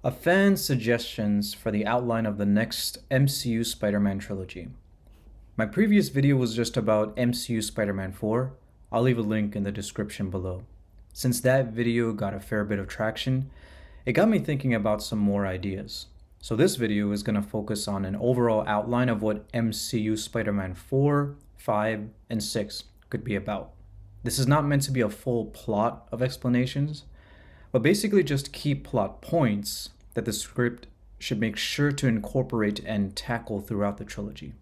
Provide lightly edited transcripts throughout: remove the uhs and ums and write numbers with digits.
A fan's suggestions for the outline of the next MCU Spider-Man Trilogy. My previous video was just about MCU Spider-Man 4. I'll leave a link in the description below. Since that video got a fair bit of traction, it got me thinking about some more ideas. So this video is going to focus on an overall outline of what MCU Spider-Man 4, 5, and 6 could be about. This is not meant to be a full plot of explanations, but basically just key plot points that the script should make sure to incorporate and tackle throughout the trilogy.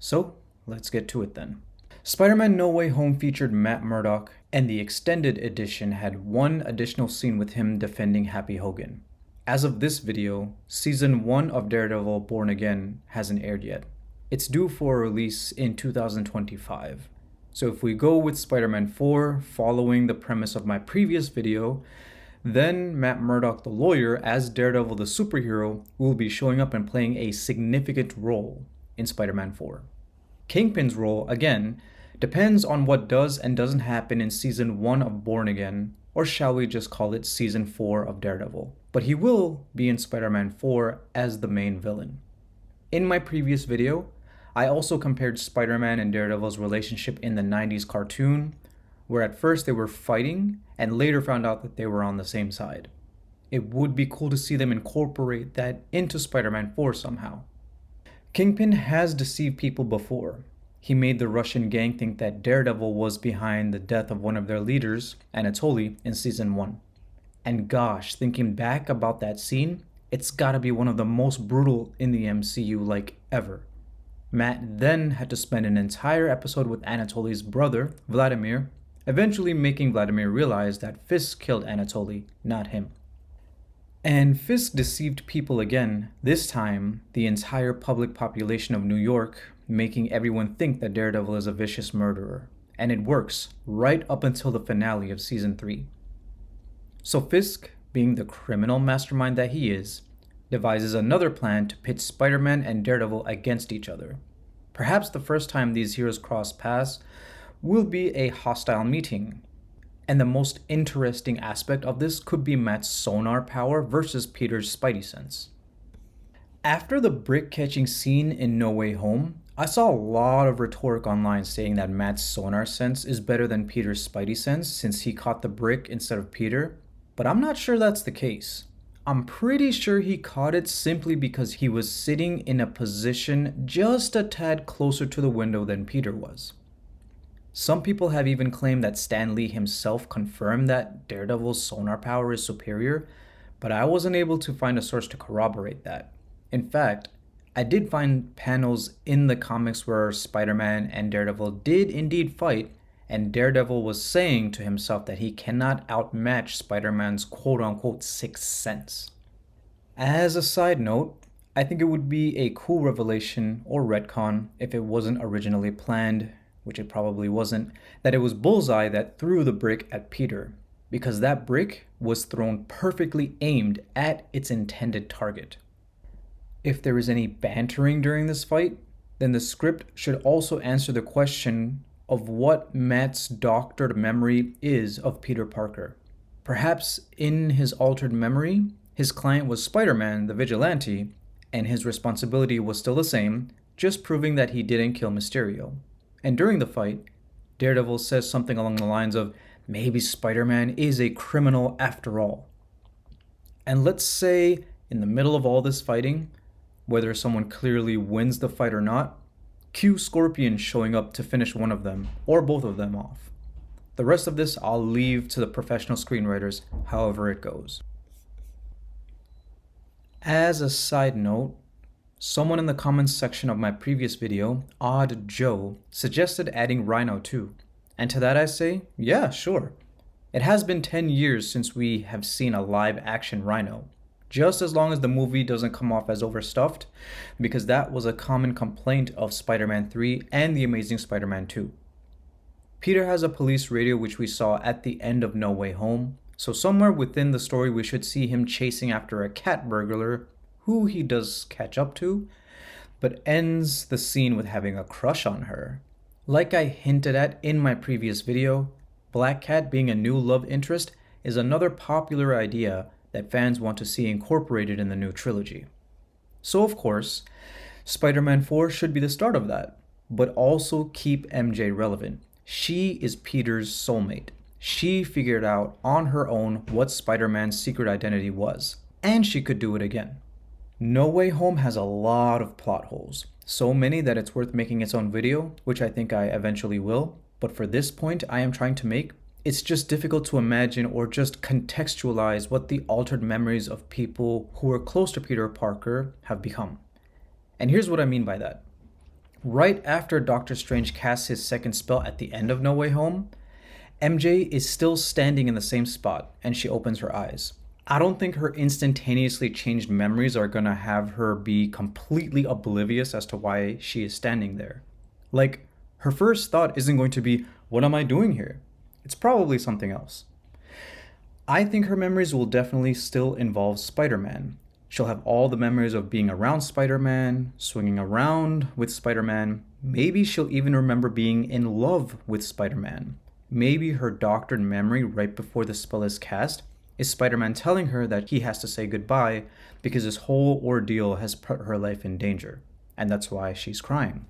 So, let's get to it then. Spider-Man No Way Home featured Matt Murdock, and the extended edition had one additional scene with him defending Happy Hogan. As of this video, Season 1 of Daredevil Born Again hasn't aired yet. It's due for release in 2025. So if we go with Spider-Man 4, following the premise of my previous video, then Matt Murdock the lawyer as Daredevil the superhero will be showing up and playing a significant role in Spider-Man 4. Kingpin's role, again, depends on what does and doesn't happen in Season 1 of Born Again, or shall we just call it Season 4 of Daredevil. But he will be in Spider-Man 4 as the main villain. In my previous video, I also compared Spider-Man and Daredevil's relationship in the 90s cartoon, where at first they were fighting and later found out that they were on the same side. It would be cool to see them incorporate that into Spider-Man 4 somehow. Kingpin has deceived people before. He made the Russian gang think that Daredevil was behind the death of one of their leaders, Anatoly, in Season 1. And gosh, thinking back about that scene, it's gotta be one of the most brutal in the MCU like ever. Matt then had to spend an entire episode with Anatoly's brother, Vladimir, eventually making Vladimir realize that Fisk killed Anatoly, not him. And Fisk deceived people again, this time the entire public population of New York, making everyone think that Daredevil is a vicious murderer. And it works, right up until the finale of Season 3. So Fisk, being the criminal mastermind that he is, devises another plan to pit Spider-Man and Daredevil against each other. Perhaps the first time these heroes cross paths will be a hostile meeting. And the most interesting aspect of this could be Matt's sonar power versus Peter's spidey sense. After the brick catching scene in No Way Home, I saw a lot of rhetoric online saying that Matt's sonar sense is better than Peter's spidey sense since he caught the brick instead of Peter, but I'm not sure that's the case. I'm pretty sure he caught it simply because he was sitting in a position just a tad closer to the window than Peter was. Some people have even claimed that Stan Lee himself confirmed that Daredevil's sonar power is superior, but I wasn't able to find a source to corroborate that. In fact, I did find panels in the comics where Spider-Man and Daredevil did indeed fight, and Daredevil was saying to himself that he cannot outmatch Spider-Man's quote-unquote sixth sense. As a side note, I think it would be a cool revelation or retcon if it wasn't originally planned, which it probably wasn't, that it was Bullseye that threw the brick at Peter, because that brick was thrown perfectly aimed at its intended target. If there is any bantering during this fight, then the script should also answer the question of what Matt's doctored memory is of Peter Parker. Perhaps in his altered memory, his client was Spider-Man the Vigilante, and his responsibility was still the same, just proving that he didn't kill Mysterio. And during the fight, Daredevil says something along the lines of, maybe Spider-Man is a criminal after all. And let's say, in the middle of all this fighting, whether someone clearly wins the fight or not, cue Scorpion showing up to finish one of them, or both of them off. The rest of this I'll leave to the professional screenwriters, however it goes. As a side note, someone in the comments section of my previous video, Odd Joe, suggested adding Rhino too. And to that I say, yeah, sure. It has been 10 years since we have seen a live action Rhino. Just as long as the movie doesn't come off as overstuffed, because that was a common complaint of Spider-Man 3 and The Amazing Spider-Man 2. Peter has a police radio which we saw at the end of No Way Home, so somewhere within the story we should see him chasing after a cat burglar, who he does catch up to, but ends the scene with having a crush on her. Like I hinted at in my previous video, Black Cat being a new love interest is another popular idea, that fans want to see incorporated in the new trilogy. So, of course, Spider-Man 4 should be the start of that, but also keep MJ relevant. She is Peter's soulmate. She figured out on her own what Spider-Man's secret identity was, and she could do it again. No Way Home has a lot of plot holes, so many that it's worth making its own video, which I think I eventually will, but for this point I am trying to make, it's just difficult to imagine or just contextualize what the altered memories of people who were close to Peter Parker have become. And here's what I mean by that. Right after Doctor Strange casts his second spell at the end of No Way Home, MJ is still standing in the same spot and she opens her eyes. I don't think her instantaneously changed memories are gonna have her be completely oblivious as to why she is standing there. Like, her first thought isn't going to be, what am I doing here? It's probably something else. I think her memories will definitely still involve Spider-Man. She'll have all the memories of being around Spider-Man, swinging around with Spider-Man. Maybe she'll even remember being in love with Spider-Man. Maybe her doctored memory right before the spell is cast is Spider-Man telling her that he has to say goodbye because this whole ordeal has put her life in danger, and that's why she's crying.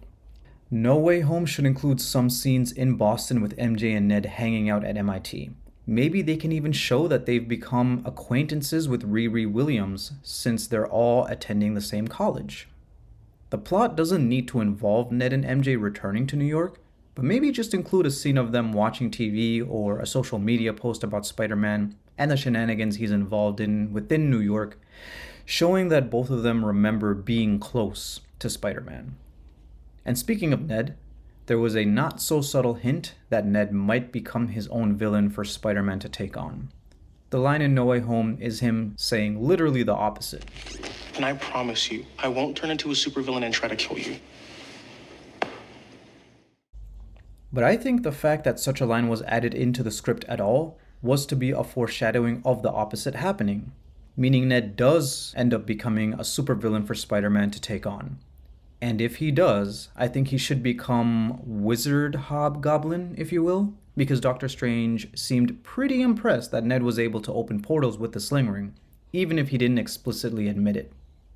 No Way Home should include some scenes in Boston with MJ and Ned hanging out at MIT. Maybe they can even show that they've become acquaintances with Riri Williams since they're all attending the same college. The plot doesn't need to involve Ned and MJ returning to New York, but maybe just include a scene of them watching TV or a social media post about Spider-Man and the shenanigans he's involved in within New York, showing that both of them remember being close to Spider-Man. And speaking of Ned, there was a not so subtle hint that Ned might become his own villain for Spider-Man to take on. The line in No Way Home is him saying literally the opposite. And I promise you, I won't turn into a supervillain and try to kill you. But I think the fact that such a line was added into the script at all was to be a foreshadowing of the opposite happening, meaning Ned does end up becoming a supervillain for Spider-Man to take on. And if he does, I think he should become Wizard Hobgoblin, if you will, because Doctor Strange seemed pretty impressed that Ned was able to open portals with the sling ring, even if he didn't explicitly admit it.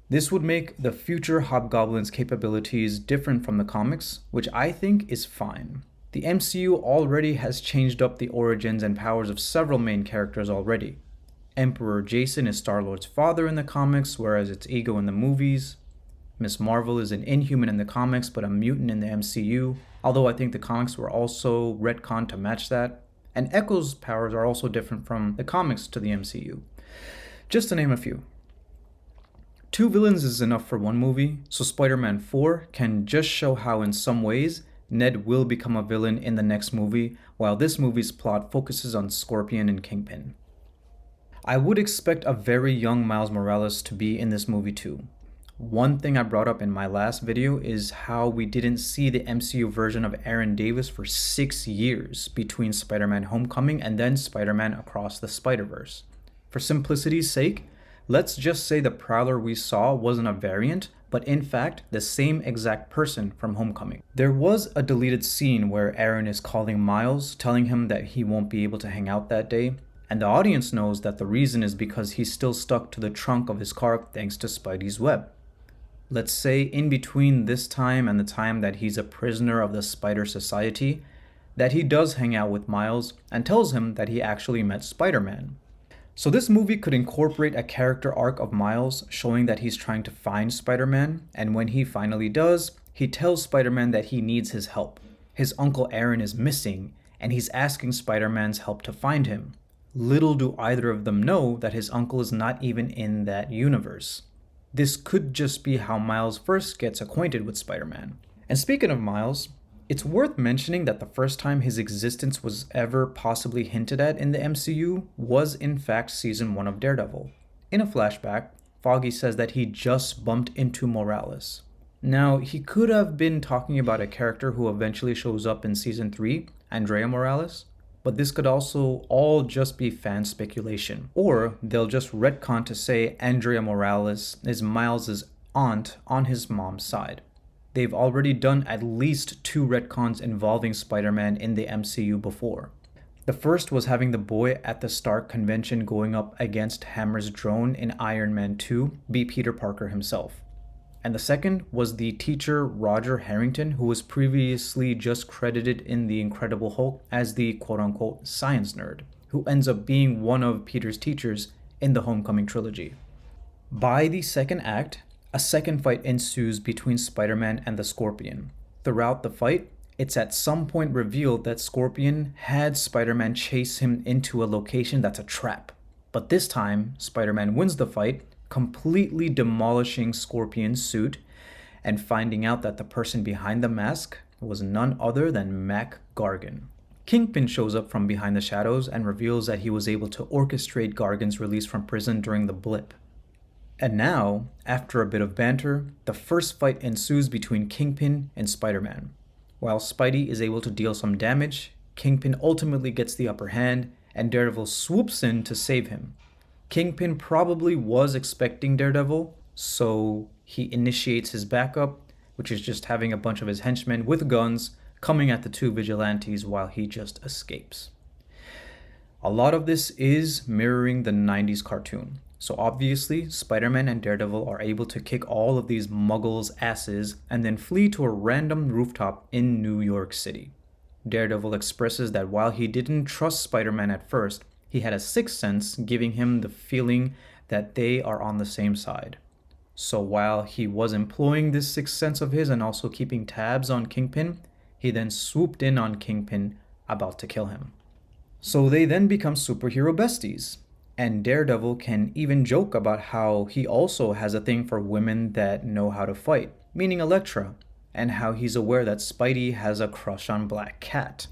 This would make the future Hobgoblin's capabilities different from the comics, which I think is fine. The MCU already has changed up the origins and powers of several main characters already. Emperor Jason is Star-Lord's father in the comics, whereas it's Ego in the movies. Miss Marvel is an Inhuman in the comics, but a mutant in the MCU, although I think the comics were also retconned to match that. And Echo's powers are also different from the comics to the MCU. Just to name a few. 2 villains is enough for one movie, so Spider-Man 4 can just show how in some ways Ned will become a villain in the next movie, while this movie's plot focuses on Scorpion and Kingpin. I would expect a very young Miles Morales to be in this movie too. One thing I brought up in my last video is how we didn't see the MCU version of Aaron Davis for 6 years between Spider-Man Homecoming and then Spider-Man Across the Spider-Verse. For simplicity's sake, let's just say the Prowler we saw wasn't a variant, but in fact the same exact person from Homecoming. There was a deleted scene where Aaron is calling Miles, telling him that he won't be able to hang out that day, and the audience knows that the reason is because he's still stuck to the trunk of his car thanks to Spidey's web. Let's say in between this time and the time that he's a prisoner of the Spider Society, that he does hang out with Miles and tells him that he actually met Spider-Man. So this movie could incorporate a character arc of Miles showing that he's trying to find Spider-Man, and when he finally does, he tells Spider-Man that he needs his help. His uncle Aaron is missing, and he's asking Spider-Man's help to find him. Little do either of them know that his uncle is not even in that universe. This could just be how Miles first gets acquainted with Spider-Man. And speaking of Miles, it's worth mentioning that the first time his existence was ever possibly hinted at in the MCU was in fact season 1 of Daredevil. In a flashback, Foggy says that he just bumped into Morales. Now, he could have been talking about a character who eventually shows up in season 3, Andrea Morales, but this could also all just be fan speculation. Or they'll just retcon to say Andrea Morales is Miles' aunt on his mom's side. They've already done at least 2 retcons involving Spider-Man in the MCU before. The first was having the boy at the Stark convention going up against Hammer's drone in Iron Man 2 be Peter Parker himself. And the second was the teacher Roger Harrington, who was previously just credited in The Incredible Hulk as the quote-unquote science nerd, who ends up being one of Peter's teachers in the Homecoming trilogy. By the second act, a second fight ensues between Spider-Man and the Scorpion. Throughout the fight, it's at some point revealed that Scorpion had Spider-Man chase him into a location that's a trap. But this time, Spider-Man wins the fight, completely demolishing Scorpion's suit and finding out that the person behind the mask was none other than Mac Gargan. Kingpin shows up from behind the shadows and reveals that he was able to orchestrate Gargan's release from prison during the blip. And now, after a bit of banter, the first fight ensues between Kingpin and Spider-Man. While Spidey is able to deal some damage, Kingpin ultimately gets the upper hand and Daredevil swoops in to save him. Kingpin probably was expecting Daredevil, so he initiates his backup, which is just having a bunch of his henchmen with guns coming at the two vigilantes while he just escapes. A lot of this is mirroring the 90s cartoon. So obviously, Spider-Man and Daredevil are able to kick all of these muggles' asses and then flee to a random rooftop in New York City. Daredevil expresses that while he didn't trust Spider-Man at first, he had a sixth sense giving him the feeling that they are on the same side. So while he was employing this sixth sense of his and also keeping tabs on Kingpin, he then swooped in on Kingpin, about to kill him. So they then become superhero besties. And Daredevil can even joke about how he also has a thing for women that know how to fight, meaning Elektra, and how he's aware that Spidey has a crush on Black Cat.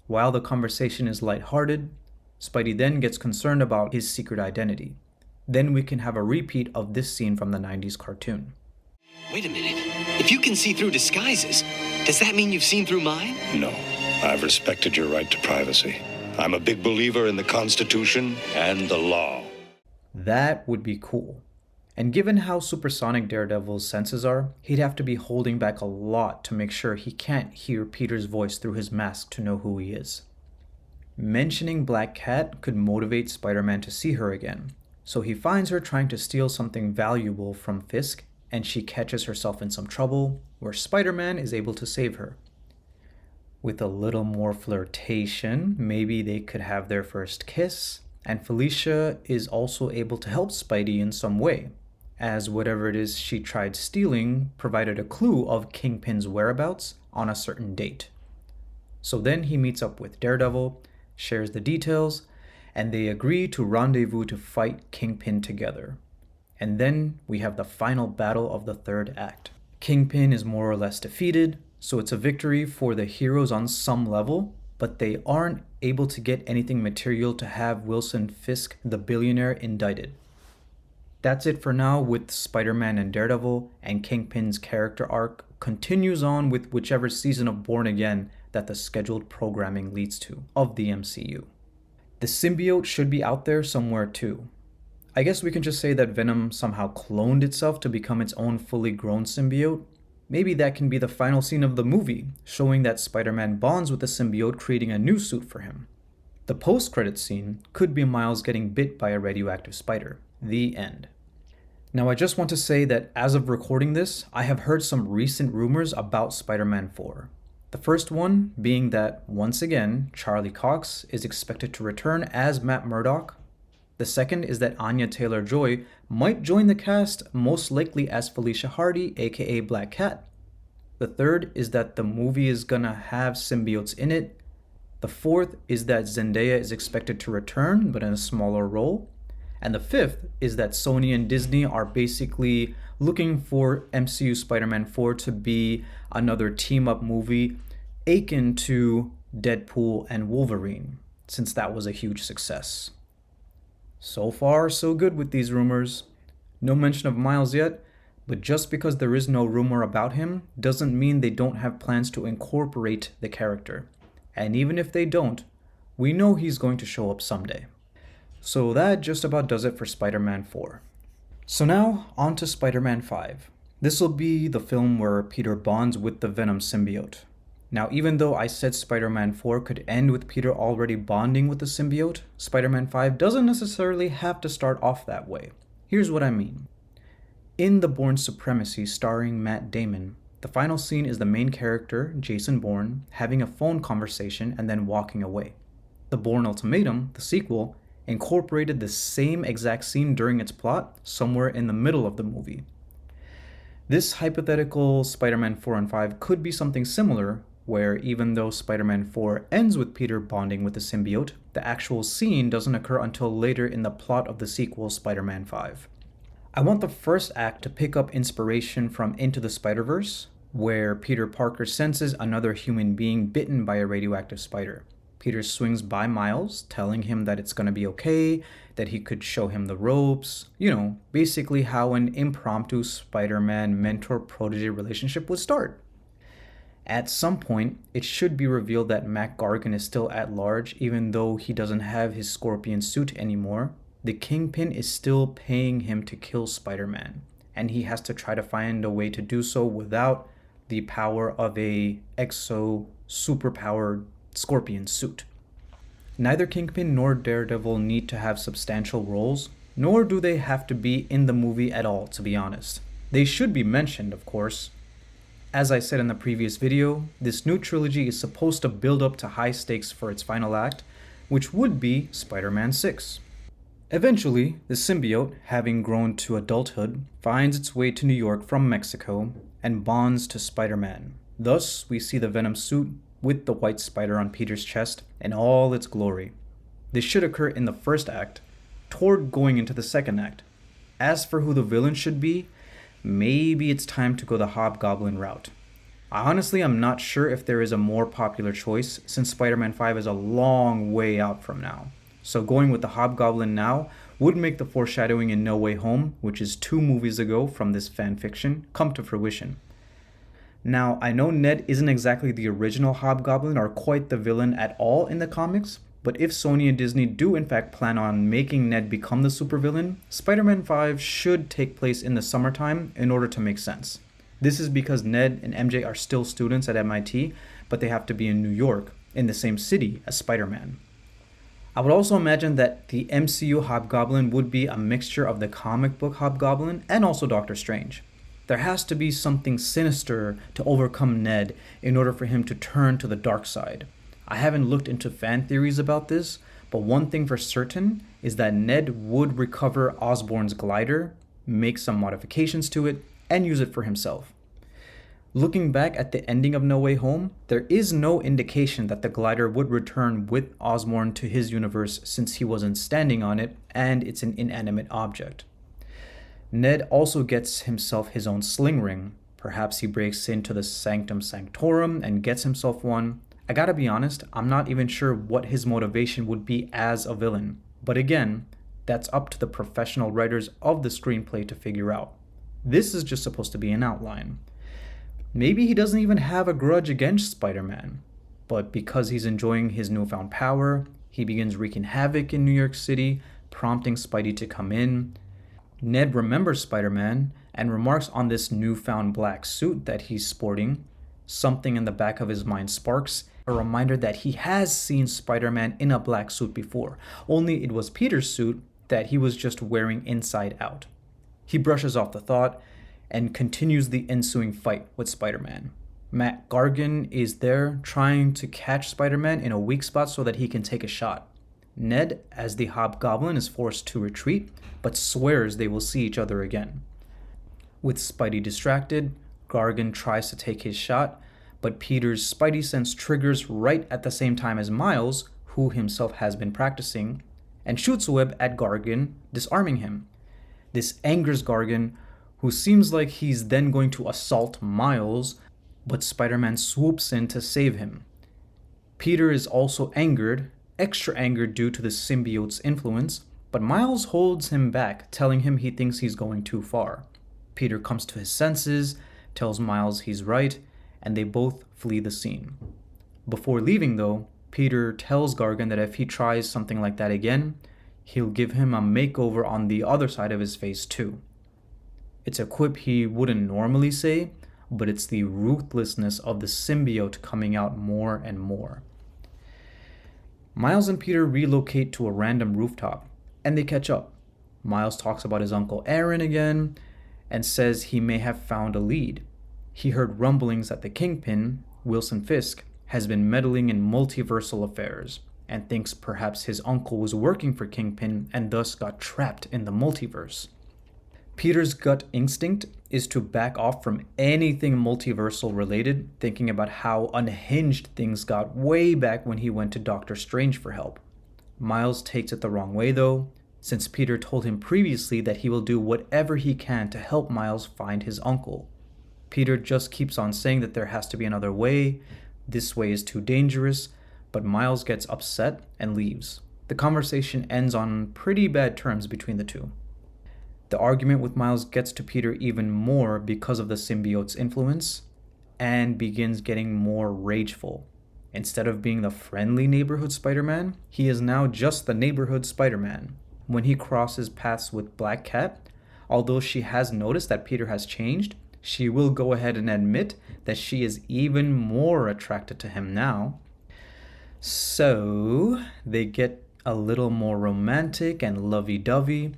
While the conversation is lighthearted, Spidey then gets concerned about his secret identity. Then we can have a repeat of this scene from the 90s cartoon. Wait a minute. If you can see through disguises, does that mean you've seen through mine? No. I've respected your right to privacy. I'm a big believer in the Constitution and the law. That would be cool. And given how supersonic Daredevil's senses are, he'd have to be holding back a lot to make sure he can't hear Peter's voice through his mask to know who he is. Mentioning Black Cat could motivate Spider-Man to see her again, so he finds her trying to steal something valuable from Fisk, and she catches herself in some trouble, where Spider-Man is able to save her. With a little more flirtation, maybe they could have their first kiss, and Felicia is also able to help Spidey in some way, as whatever it is she tried stealing provided a clue of Kingpin's whereabouts on a certain date. So then he meets up with Daredevil, shares the details, and they agree to rendezvous to fight Kingpin together. And then we have the final battle of the third act. Kingpin is more or less defeated, so it's a victory for the heroes on some level, but they aren't able to get anything material to have Wilson Fisk, the billionaire, indicted. That's it for now with Spider-Man and Daredevil, and Kingpin's character arc continues on with whichever season of Born Again that the scheduled programming leads to of the MCU. The symbiote should be out there somewhere too. I guess we can just say that Venom somehow cloned itself to become its own fully grown symbiote. Maybe that can be the final scene of the movie, showing that Spider-Man bonds with the symbiote, creating a new suit for him. The post-credits scene could be Miles getting bit by a radioactive spider. The end. Now I just want to say that as of recording this, I have heard some recent rumors about Spider-Man 4. The first one being that, once again, Charlie Cox is expected to return as Matt Murdock. The second is that Anya Taylor-Joy might join the cast, most likely as Felicia Hardy, aka Black Cat. The third is that the movie is gonna have symbiotes in it. The fourth is that Zendaya is expected to return, but in a smaller role. And the fifth is that Sony and Disney are basically looking for MCU Spider-Man 4 to be another team-up movie akin to Deadpool and Wolverine, since that was a huge success. So far, so good with these rumors. No mention of Miles yet, but just because there is no rumor about him doesn't mean they don't have plans to incorporate the character. And even if they don't, we know he's going to show up someday. So that just about does it for Spider-Man 4. So now, on to Spider-Man 5. This will be the film where Peter bonds with the Venom symbiote. Now, even though I said Spider-Man 4 could end with Peter already bonding with the symbiote, Spider-Man 5 doesn't necessarily have to start off that way. Here's what I mean. In The Bourne Supremacy starring Matt Damon, the final scene is the main character, Jason Bourne, having a phone conversation and then walking away. The Bourne Ultimatum, the sequel, incorporated the same exact scene during its plot somewhere in the middle of the movie. This hypothetical Spider-Man 4 and 5 could be something similar, where even though Spider-Man 4 ends with Peter bonding with the symbiote, the actual scene doesn't occur until later in the plot of the sequel Spider-Man 5. I want the first act to pick up inspiration from Into the Spider-Verse, where Peter Parker senses another human being bitten by a radioactive spider. Peter swings by Miles, telling him that it's gonna be okay, that he could show him the ropes, basically how an impromptu Spider-Man mentor-protege relationship would start. At some point, it should be revealed that Mac Gargan is still at large, even though he doesn't have his Scorpion suit anymore. The Kingpin is still paying him to kill Spider-Man, and he has to try to find a way to do so without the power of a superpowered Scorpion suit. Neither Kingpin nor Daredevil need to have substantial roles, nor do they have to be in the movie at all, to be honest. They should be mentioned, of course. As I said in the previous video, this new trilogy is supposed to build up to high stakes for its final act, which would be Spider-Man 6. Eventually, the symbiote, having grown to adulthood, finds its way to New York from Mexico and bonds to Spider-Man. Thus, we see the Venom suit with the white spider on Peter's chest in all its glory. This should occur in the first act, toward going into the second act. As for who the villain should be, maybe it's time to go the Hobgoblin route. I honestly am not sure if there is a more popular choice, since Spider-Man 5 is a long way out from now. So going with the Hobgoblin now would make the foreshadowing in No Way Home, which is 2 movies ago from this fanfiction, come to fruition. Now, I know Ned isn't exactly the original Hobgoblin or quite the villain at all in the comics, but if Sony and Disney do in fact plan on making Ned become the supervillain, Spider-Man 5 should take place in the summertime in order to make sense. This is because Ned and MJ are still students at MIT, but they have to be in New York, in the same city as Spider-Man. I would also imagine that the MCU Hobgoblin would be a mixture of the comic book Hobgoblin and also Doctor Strange. There has to be something sinister to overcome Ned in order for him to turn to the dark side. I haven't looked into fan theories about this, but one thing for certain is that Ned would recover Osborn's glider, make some modifications to it, and use it for himself. Looking back at the ending of No Way Home, there is no indication that the glider would return with Osborn to his universe since he wasn't standing on it and it's an inanimate object. Ned also gets himself his own sling ring. Perhaps he breaks into the Sanctum Sanctorum and gets himself one. I gotta be honest, I'm not even sure what his motivation would be as a villain. But again, that's up to the professional writers of the screenplay to figure out. This is just supposed to be an outline. Maybe he doesn't even have a grudge against Spider-Man, but because he's enjoying his newfound power, he begins wreaking havoc in New York City, prompting Spidey to come in. Ned remembers Spider-Man and remarks on this newfound black suit that he's sporting. Something in the back of his mind sparks, a reminder that he has seen Spider-Man in a black suit before, only it was Peter's suit that he was just wearing inside out. He brushes off the thought and continues the ensuing fight with Spider-Man. Mac Gargan is there trying to catch Spider-Man in a weak spot so that he can take a shot. Ned, as the Hobgoblin, is forced to retreat, but swears they will see each other again. With Spidey distracted, Gargan tries to take his shot, but Peter's Spidey sense triggers right at the same time as Miles, who himself has been practicing, and shoots a web at Gargan, disarming him. This angers Gargan, who seems like he's then going to assault Miles, but Spider-Man swoops in to save him. Peter is also angered, extra angered due to the symbiote's influence, but Miles holds him back, telling him he thinks he's going too far. Peter comes to his senses, tells Miles he's right, and they both flee the scene. Before leaving though, Peter tells Gargan that if he tries something like that again, he'll give him a makeover on the other side of his face too. It's a quip he wouldn't normally say, but it's the ruthlessness of the symbiote coming out more and more. Miles and Peter relocate to a random rooftop, and they catch up. Miles talks about his uncle Aaron again, and says he may have found a lead. He heard rumblings that the Kingpin, Wilson Fisk, has been meddling in multiversal affairs, and thinks perhaps his uncle was working for Kingpin and thus got trapped in the multiverse. Peter's gut instinct is to back off from anything multiversal related, thinking about how unhinged things got way back when he went to Doctor Strange for help. Miles takes it the wrong way though, since Peter told him previously that he will do whatever he can to help Miles find his uncle. Peter just keeps on saying that there has to be another way, this way is too dangerous, but Miles gets upset and leaves. The conversation ends on pretty bad terms between the two. The argument with Miles gets to Peter even more because of the symbiote's influence, and begins getting more rageful. Instead of being the friendly neighborhood Spider-Man, he is now just the neighborhood Spider-Man. When he crosses paths with Black Cat, although she has noticed that Peter has changed, she will go ahead and admit that she is even more attracted to him now. So they get a little more romantic and lovey-dovey,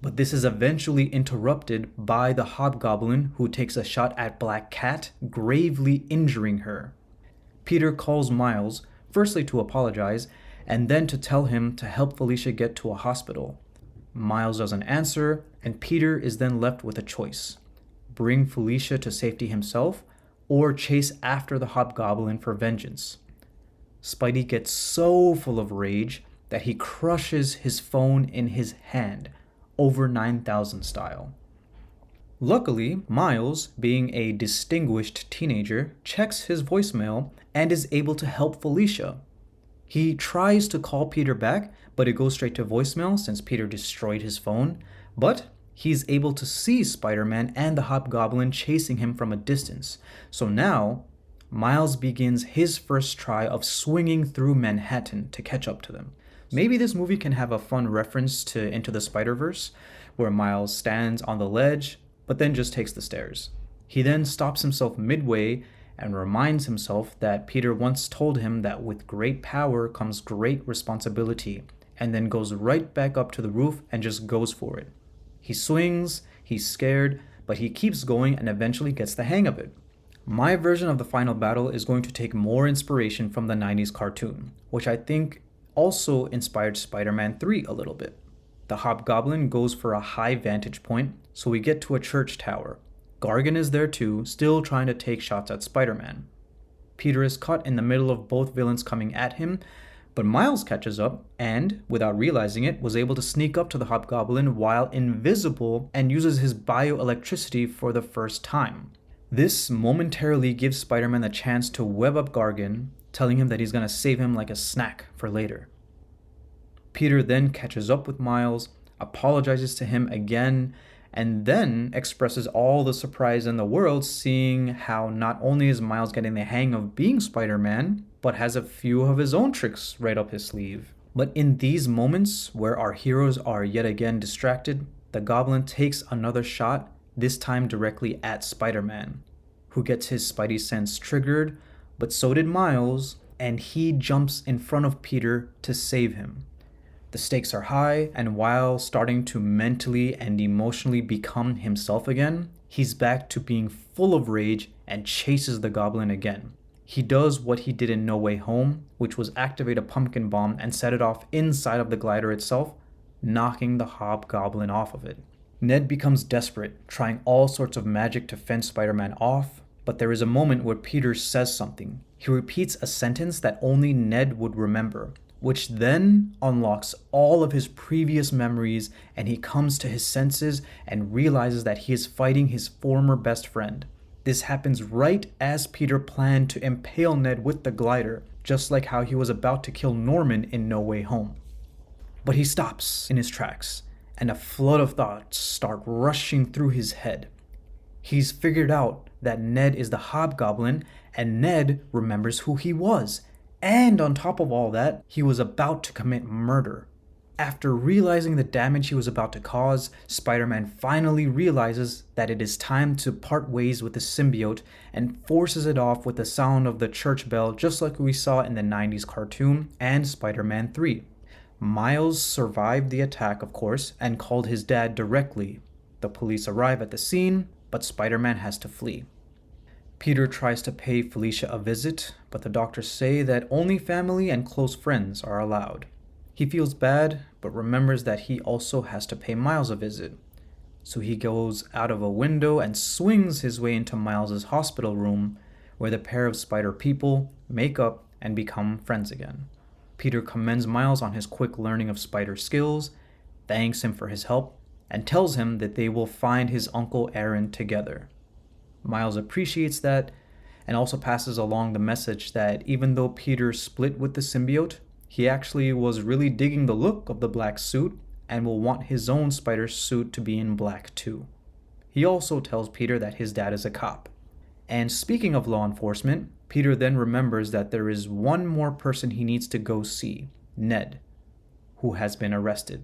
but this is eventually interrupted by the Hobgoblin, who takes a shot at Black Cat, gravely injuring her. Peter calls Miles, firstly to apologize, and then to tell him to help Felicia get to a hospital. Miles doesn't answer, and Peter is then left with a choice: bring Felicia to safety himself, or chase after the Hobgoblin for vengeance. Spidey gets so full of rage that he crushes his phone in his hand, over 9000 style. Luckily, Miles, being a distinguished teenager, checks his voicemail and is able to help Felicia. He tries to call Peter back, but it goes straight to voicemail since Peter destroyed his phone, but he's able to see Spider-Man and the Hobgoblin chasing him from a distance. So now, Miles begins his first try of swinging through Manhattan to catch up to them. Maybe this movie can have a fun reference to Into the Spider-Verse, where Miles stands on the ledge, but then just takes the stairs. He then stops himself midway and reminds himself that Peter once told him that with great power comes great responsibility, and then goes right back up to the roof and just goes for it. He swings, he's scared, but he keeps going and eventually gets the hang of it. My version of the final battle is going to take more inspiration from the 90s cartoon, which I think also inspired Spider-Man 3 a little bit. The Hobgoblin goes for a high vantage point, so we get to a church tower. Gargan is there too, still trying to take shots at Spider-Man. Peter is caught in the middle of both villains coming at him, but Miles catches up and, without realizing it, was able to sneak up to the Hobgoblin while invisible and uses his bioelectricity for the first time. This momentarily gives Spider-Man the chance to web up Gargan, telling him that he's going to save him like a snack for later. Peter then catches up with Miles, apologizes to him again, and then expresses all the surprise in the world seeing how not only is Miles getting the hang of being Spider-Man, but has a few of his own tricks right up his sleeve. But in these moments where our heroes are yet again distracted, the Goblin takes another shot, this time directly at Spider-Man, who gets his Spidey sense triggered, but so did Miles, and he jumps in front of Peter to save him. The stakes are high, and while starting to mentally and emotionally become himself again, he's back to being full of rage and chases the Goblin again. He does what he did in No Way Home, which was activate a pumpkin bomb and set it off inside of the glider itself, knocking the Hobgoblin off of it. Ned becomes desperate, trying all sorts of magic to fend Spider-Man off, but there is a moment where Peter says something. He repeats a sentence that only Ned would remember, which then unlocks all of his previous memories, and he comes to his senses and realizes that he is fighting his former best friend. This happens right as Peter planned to impale Ned with the glider, just like how he was about to kill Norman in No Way Home. But he stops in his tracks, and a flood of thoughts start rushing through his head. He's figured out that Ned is the Hobgoblin, and Ned remembers who he was. And on top of all that, he was about to commit murder. After realizing the damage he was about to cause, Spider-Man finally realizes that it is time to part ways with the symbiote and forces it off with the sound of the church bell, just like we saw in the 90s cartoon and Spider-Man 3. Miles survived the attack, of course, and called his dad directly. The police arrive at the scene, but Spider-Man has to flee. Peter tries to pay Felicia a visit, but the doctors say that only family and close friends are allowed. He feels bad, but remembers that he also has to pay Miles a visit. So he goes out of a window and swings his way into Miles' hospital room, where the pair of spider people make up and become friends again. Peter commends Miles on his quick learning of spider skills, thanks him for his help, and tells him that they will find his Uncle Aaron together. Miles appreciates that and also passes along the message that even though Peter split with the symbiote, he actually was really digging the look of the black suit and will want his own spider suit to be in black too. He also tells Peter that his dad is a cop. And speaking of law enforcement, Peter then remembers that there is one more person he needs to go see, Ned, who has been arrested.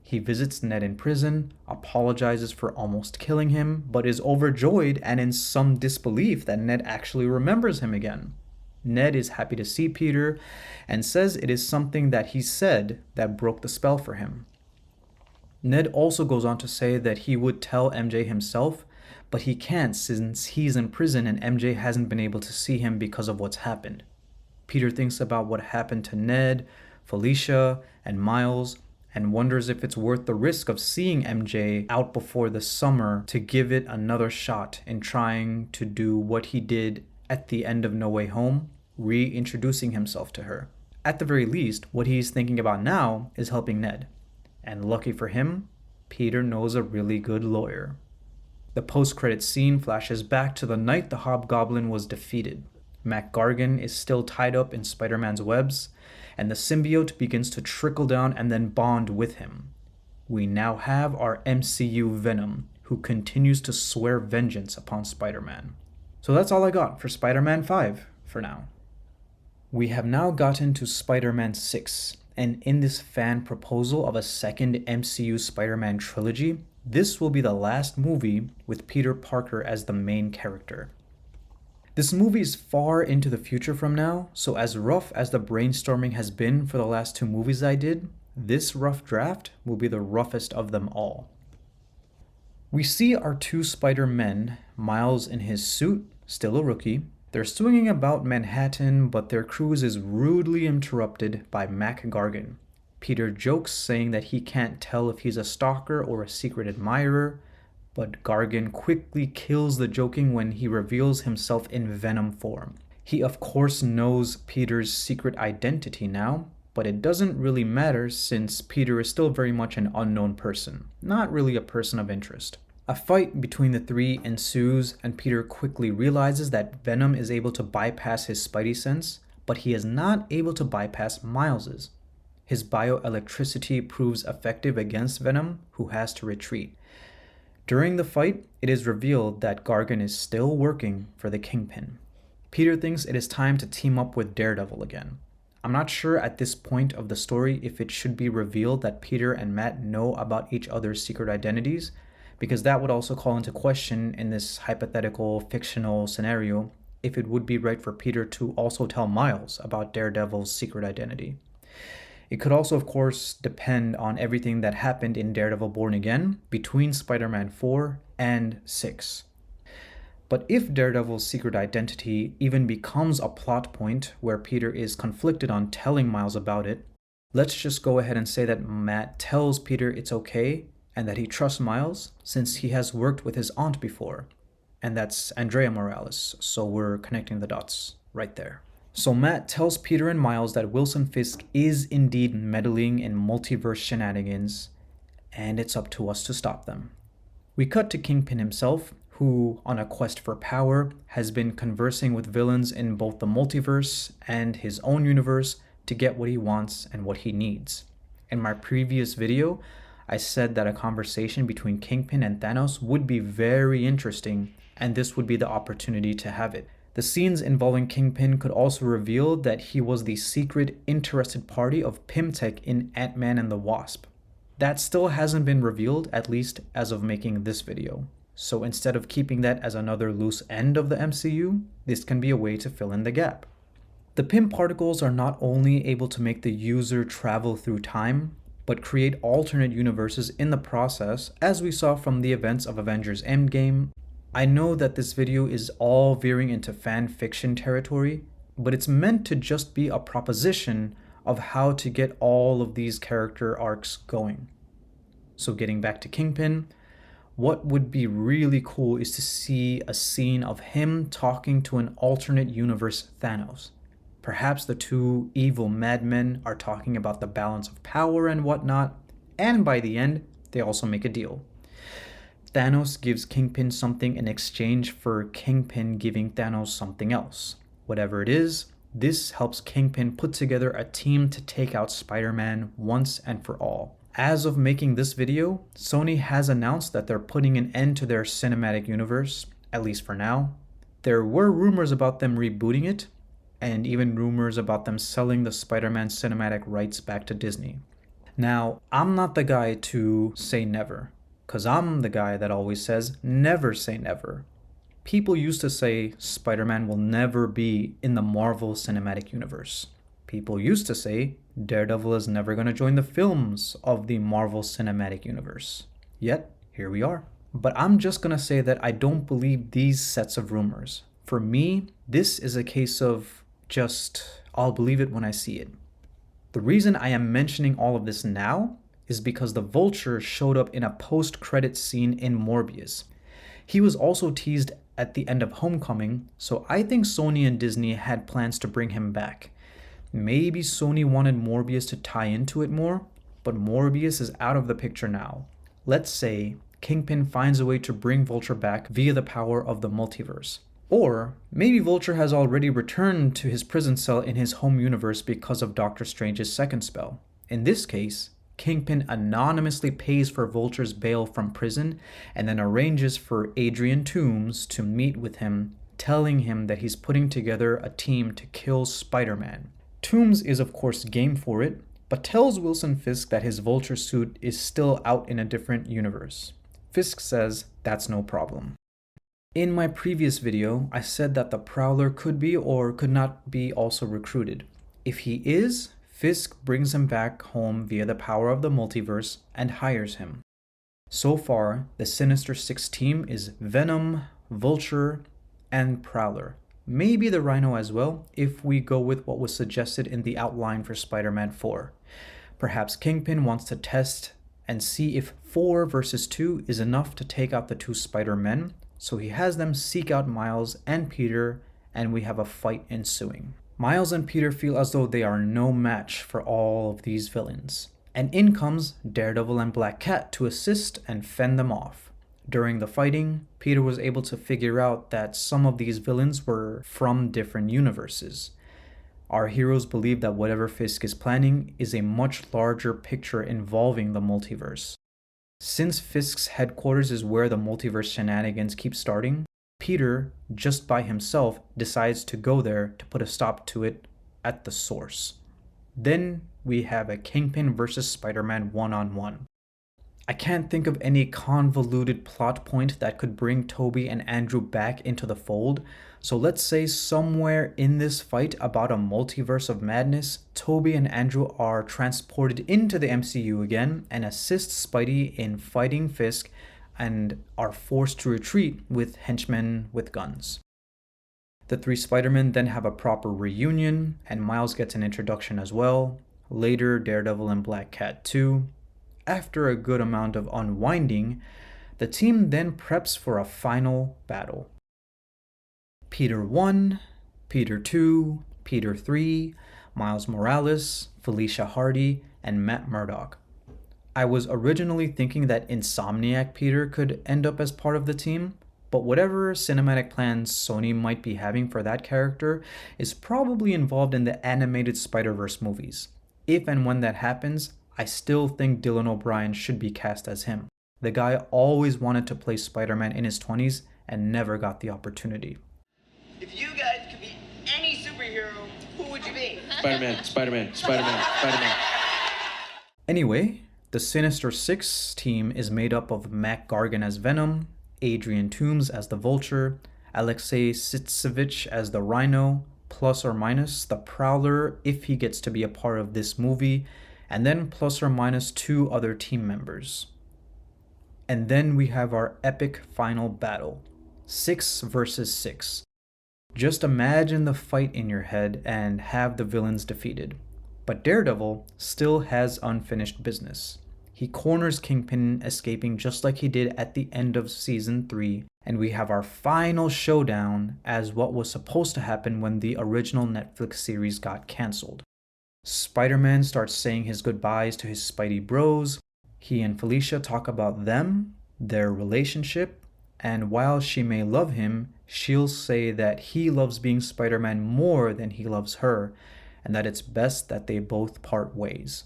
He visits Ned in prison, apologizes for almost killing him, but is overjoyed and in some disbelief that Ned actually remembers him again. Ned is happy to see Peter and says it is something that he said that broke the spell for him. Ned also goes on to say that he would tell MJ himself, but he can't since he's in prison and MJ hasn't been able to see him because of what's happened. Peter thinks about what happened to Ned, Felicia, and Miles, and wonders if it's worth the risk of seeing MJ out before the summer to give it another shot in trying to do what he did at the end of No Way Home, reintroducing himself to her. At the very least, what he's thinking about now is helping Ned. And lucky for him, Peter knows a really good lawyer. The post-credits scene flashes back to the night the Hobgoblin was defeated. Mac Gargan is still tied up in Spider-Man's webs, and the symbiote begins to trickle down and then bond with him. We now have our MCU Venom, who continues to swear vengeance upon Spider-Man. So that's all I got for Spider-Man 5 for now. We have now gotten to Spider-Man 6, and in this fan proposal of a second MCU Spider-Man Trilogy, this will be the last movie with Peter Parker as the main character. This movie is far into the future from now, so as rough as the brainstorming has been for the last two movies I did, this rough draft will be the roughest of them all. We see our two Spider-Men, Miles in his suit, still a rookie. They're swinging about Manhattan, but their cruise is rudely interrupted by Mac Gargan. Peter jokes, saying that he can't tell if he's a stalker or a secret admirer, but Gargan quickly kills the joking when he reveals himself in Venom form. He of course knows Peter's secret identity now, but it doesn't really matter since Peter is still very much an unknown person, not really a person of interest. A fight between the three ensues, and Peter quickly realizes that Venom is able to bypass his spidey sense, but he is not able to bypass Miles's. His bioelectricity proves effective against Venom, who has to retreat. During the fight, it is revealed that Gargan is still working for the Kingpin. Peter thinks it is time to team up with Daredevil again. I'm not sure at this point of the story if it should be revealed that Peter and Matt know about each other's secret identities, because that would also call into question in this hypothetical fictional scenario if it would be right for Peter to also tell Miles about Daredevil's secret identity. It could also, of course, depend on everything that happened in Daredevil Born Again between Spider-Man 4 and 6. But if Daredevil's secret identity even becomes a plot point where Peter is conflicted on telling Miles about it, let's just go ahead and say that Matt tells Peter it's okay and that he trusts Miles since he has worked with his aunt before. And that's Andrea Morales, so we're connecting the dots right there. So Matt tells Peter and Miles that Wilson Fisk is indeed meddling in multiverse shenanigans, and it's up to us to stop them. We cut to Kingpin himself, who, on a quest for power, has been conversing with villains in both the multiverse and his own universe to get what he wants and what he needs. In my previous video, I said that a conversation between Kingpin and Thanos would be very interesting, and this would be the opportunity to have it. The scenes involving Kingpin could also reveal that he was the secret interested party of Pymtech in Ant-Man and the Wasp. That still hasn't been revealed, at least as of making this video. So instead of keeping that as another loose end of the MCU, this can be a way to fill in the gap. The Pym particles are not only able to make the user travel through time, but create alternate universes in the process, as we saw from the events of Avengers Endgame. I know that this video is all veering into fan fiction territory, but it's meant to just be a proposition of how to get all of these character arcs going. So getting back to Kingpin, what would be really cool is to see a scene of him talking to an alternate universe Thanos. Perhaps the two evil madmen are talking about the balance of power and whatnot, and by the end, they also make a deal. Thanos gives Kingpin something in exchange for Kingpin giving Thanos something else. Whatever it is, this helps Kingpin put together a team to take out Spider-Man once and for all. As of making this video, Sony has announced that they're putting an end to their cinematic universe, at least for now. There were rumors about them rebooting it, and even rumors about them selling the Spider-Man cinematic rights back to Disney. Now, I'm not the guy to say never, because I'm the guy that always says never say never. People used to say Spider-Man will never be in the Marvel Cinematic Universe. People used to say Daredevil is never going to join the films of the Marvel Cinematic Universe. Yet, here we are. But I'm just going to say that I don't believe these sets of rumors. For me, this is a case of just, I'll believe it when I see it. The reason I am mentioning all of this now is because the Vulture showed up in a post-credit scene in Morbius. He was also teased at the end of Homecoming, so I think Sony and Disney had plans to bring him back. Maybe Sony wanted Morbius to tie into it more, but Morbius is out of the picture now. Let's say Kingpin finds a way to bring Vulture back via the power of the multiverse. Or maybe Vulture has already returned to his prison cell in his home universe because of Doctor Strange's second spell. In this case, Kingpin anonymously pays for Vulture's bail from prison and then arranges for Adrian Toomes to meet with him, telling him that he's putting together a team to kill Spider-Man. Toomes is of course game for it, but tells Wilson Fisk that his Vulture suit is still out in a different universe. Fisk says that's no problem. In my previous video, I said that the Prowler could be or could not be also recruited. If he is, Fisk brings him back home via the power of the multiverse and hires him. So far, the Sinister Six team is Venom, Vulture, and Prowler. Maybe the Rhino as well, if we go with what was suggested in the outline for Spider-Man 4. Perhaps Kingpin wants to test and see if 4 versus 2 is enough to take out the two Spider-Men, so he has them seek out Miles and Peter, and we have a fight ensuing. Miles and Peter feel as though they are no match for all of these villains, and in comes Daredevil and Black Cat to assist and fend them off. During the fighting, Peter was able to figure out that some of these villains were from different universes. Our heroes believe that whatever Fisk is planning is a much larger picture involving the multiverse. Since Fisk's headquarters is where the multiverse shenanigans keep starting, Peter, just by himself, decides to go there to put a stop to it at the source. Then we have a Kingpin versus Spider-Man one-on-one. I can't think of any convoluted plot point that could bring Toby and Andrew back into the fold, so let's say somewhere in this fight about a multiverse of madness, Toby and Andrew are transported into the MCU again and assist Spidey in fighting Fisk and are forced to retreat with henchmen with guns. The three Spider-Men then have a proper reunion, and Miles gets an introduction as well. Later, Daredevil and Black Cat too. After a good amount of unwinding, the team then preps for a final battle. Peter 1, Peter 2, Peter 3, Miles Morales, Felicia Hardy, and Matt Murdock. I was originally thinking that Insomniac Peter could end up as part of the team, but whatever cinematic plans Sony might be having for that character is probably involved in the animated Spider-Verse movies. If and when that happens, I still think Dylan O'Brien should be cast as him. The guy always wanted to play Spider-Man in his 20s and never got the opportunity. If If you guys could be any superhero, who would you be? Spider-Man, Spider-Man, Spider-Man, Spider-Man. Anyway, the Sinister Six team is made up of Mac Gargan as Venom, Adrian Toomes as the Vulture, Alexei Sitsevich as the Rhino, plus or minus the Prowler if he gets to be a part of this movie, and then plus or minus 2 other team members. And then we have our epic final battle, 6 versus 6. Just imagine the fight in your head and have the villains defeated. But Daredevil still has unfinished business. He corners Kingpin, escaping just like he did at the end of Season 3, and we have our final showdown as what was supposed to happen when the original Netflix series got cancelled. Spider-Man starts saying his goodbyes to his Spidey bros. He and Felicia talk about them, their relationship, and while she may love him, she'll say that he loves being Spider-Man more than he loves her, and that it's best that they both part ways.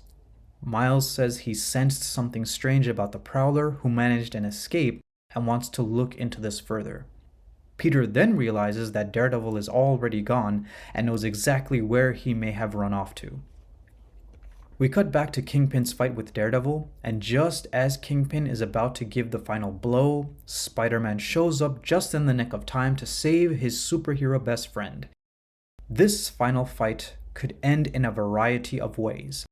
Miles says he sensed something strange about the Prowler who managed an escape and wants to look into this further. Peter then realizes that Daredevil is already gone and knows exactly where he may have run off to. We cut back to Kingpin's fight with Daredevil, and just as Kingpin is about to give the final blow, Spider-Man shows up just in the nick of time to save his superhero best friend. This final fight could end in a variety of ways,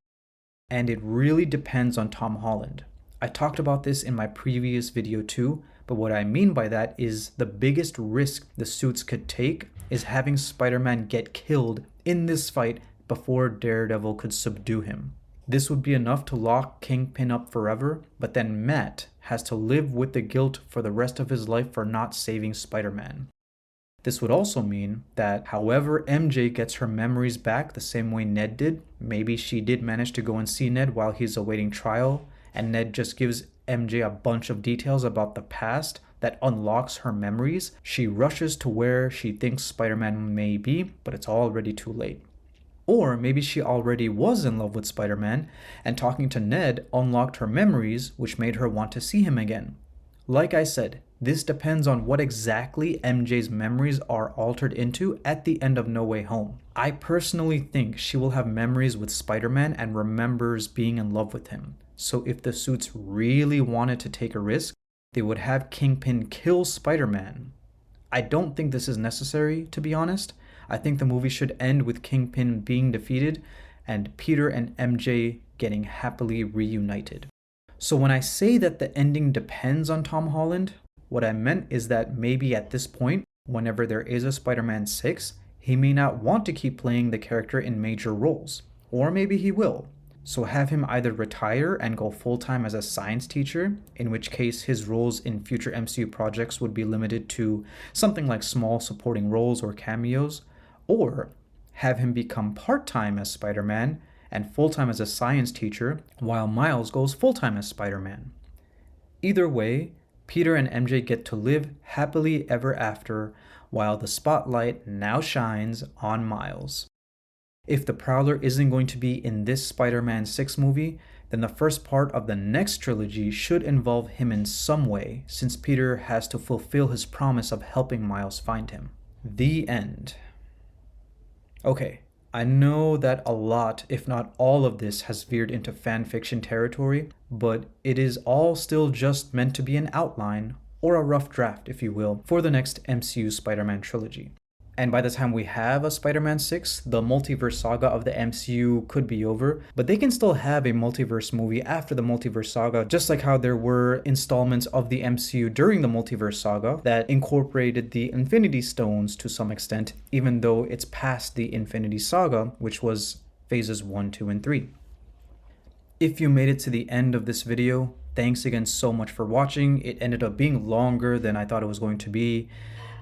and it really depends on Tom Holland. I talked about this in my previous video too, but what I mean by that is the biggest risk the suits could take is having Spider-Man get killed in this fight before Daredevil could subdue him. This would be enough to lock Kingpin up forever, but then Matt has to live with the guilt for the rest of his life for not saving Spider-Man. This would also mean that however MJ gets her memories back the same way Ned did, maybe she did manage to go and see Ned while he's awaiting trial, and Ned just gives MJ a bunch of details about the past that unlocks her memories. She rushes to where she thinks Spider-Man may be, but it's already too late. Or maybe she already was in love with Spider-Man, and talking to Ned unlocked her memories, which made her want to see him again. Like I said, this depends on what exactly MJ's memories are altered into at the end of No Way Home. I personally think she will have memories with Spider-Man and remembers being in love with him. So if the suits really wanted to take a risk, they would have Kingpin kill Spider-Man. I don't think this is necessary, to be honest. I think the movie should end with Kingpin being defeated and Peter and MJ getting happily reunited. So when I say that the ending depends on Tom Holland, what I meant is that maybe at this point, whenever there is a Spider-Man 6, he may not want to keep playing the character in major roles. Or maybe he will. So have him either retire and go full-time as a science teacher, in which case his roles in future MCU projects would be limited to something like small supporting roles or cameos, or have him become part-time as Spider-Man and full-time as a science teacher while Miles goes full-time as Spider-Man. Either way, Peter and MJ get to live happily ever after while the spotlight now shines on Miles. If the Prowler isn't going to be in this Spider-Man 6 movie, then the first part of the next trilogy should involve him in some way, since Peter has to fulfill his promise of helping Miles find him. The end. Okay, I know that a lot, if not all of this, has veered into fanfiction territory, but it is all still just meant to be an outline, or a rough draft, if you will, for the next MCU Spider-Man trilogy. And by the time we have a Spider-Man 6, the multiverse saga of the MCU could be over, but they can still have a multiverse movie after the multiverse saga, just like how there were installments of the MCU during the multiverse saga that incorporated the Infinity Stones to some extent, even though it's past the Infinity Saga, which was phases 1, 2, and 3. If you made it to the end of this video, thanks again so much for watching. It ended up being longer than I thought it was going to be.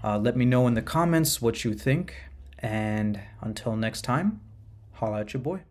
Let me know in the comments what you think, and until next time, holla at your boy.